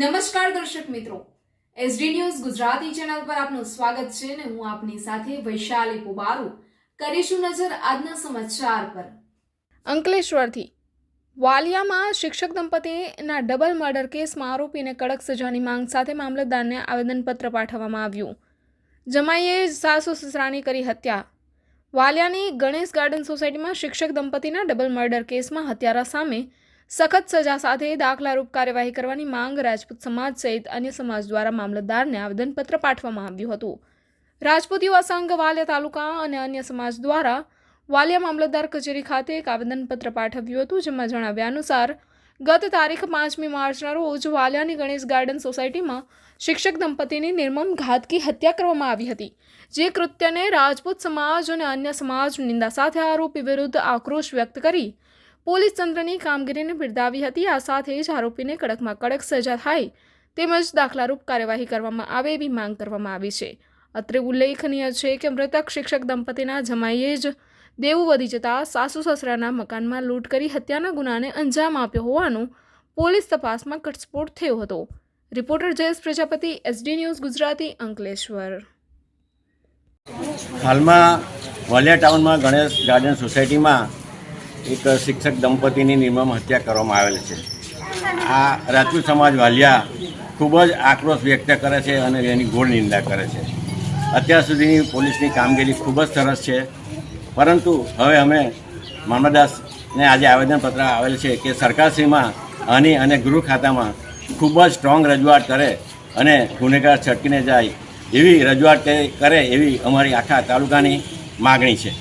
નમસ્કાર દર્શક મિત્રો, એસડી ન્યૂઝ ગુજરાતી ચેનલ પર આપનું સ્વાગત છે અને હું આપની સાથે વૈશાલી પોબારુ કરીશું નજર આજના સમાચાર પર। અંકલેશ્વરથી વાલિયામાં શિક્ષક દંપતીના ડબલ મર્ડર કેસમાં આરોપીને કડક સજાની માંગ સાથે મામલતદારને આવેદનપત્ર પાઠવવામાં આવ્યું। જમાઈએ સાસુ સસરાની કરી હત્યા। વાલિયાની ગણેશ ગાર્ડન સોસાયટીમાં શિક્ષક દંપતીના ડબલ મર્ડર કેસમાં હત્યારા સામે સખત સજા સાથે દાખલારૂપ કાર્યવાહી કરવાની માંગ રાજપૂત સમાજ સહિત અન્ય સમાજ દ્વારા મામલતદારને આવેદનપત્ર પાઠવવામાં આવ્યું હતું। રાજપૂત યુવા સંઘ વાલિયા તાલુકા અને અન્ય સમાજ દ્વારા વાલિયા મામલતદાર કચેરી ખાતે એક આવેદનપત્ર પાઠવ્યું હતું, જેમાં જણાવ્યા અનુસાર ગત તારીખ 5મી માર્ચના રોજ વાલિયાની ગણેશ ગાર્ડન સોસાયટીમાં શિક્ષક દંપતીની નિર્મમ ઘાતકી હત્યા કરવામાં આવી હતી, જે કૃત્યને રાજપૂત સમાજ અને અન્ય સમાજ નિંદા સાથે આરોપી વિરુદ્ધ આક્રોશ વ્યક્ત કરી પોલીસ તંત્રની કામગીરીને બિરદાવી હતી। આ સાથે જ આરોપીને કડકમાં કડક સજા થાય તેમજ દાખલારૂપ કાર્યવાહી કરવામાં આવે એવી માંગ કરવામાં આવી છે। અત્રે ઉલ્લેખનીય છે કે મૃતક શિક્ષક દંપતીના જમાઈએ જ દેવું વધી જતા સાસુ સસરાના મકાનમાં લૂંટ કરી હત્યાના ગુનાને અંજામ આપ્યો હોવાનો પોલીસ તપાસમાં ઘટસ્ફોટ થયો હતો। Reporter Jayesh Prajapati, SD news Gujarati, Ankleshwar. હાલમાં વાલિયા ટાઉનમાં ગણેશ ગાર્ડન સોસાયટીમાં એક શિક્ષક દંપતીની નિર્મમ હત્યા કરવામાં આવેલ છે। આ રાજપૂત સમાજ વાલિયા ખૂબ જ આક્રોશ વ્યક્ત કરે છે અને એની ઘોર નિંદા કરે છે। અત્યાર સુધીની પોલીસની કામગીરી ખૂબ જ સરસ છે, પરંતુ હવે અમે મામલતદારને આજે આવેદનપત્ર આવેલ છે કે સરકારશ્રીમાં આની અને ગૃહ ખાતામાં ખૂબ જ સ્ટ્રોંગ રજૂઆત કરે અને ગુનેગાર છટકીને જાય એવી રજૂઆત કરે એવી અમારી આખા તાલુકાની માગણી છે।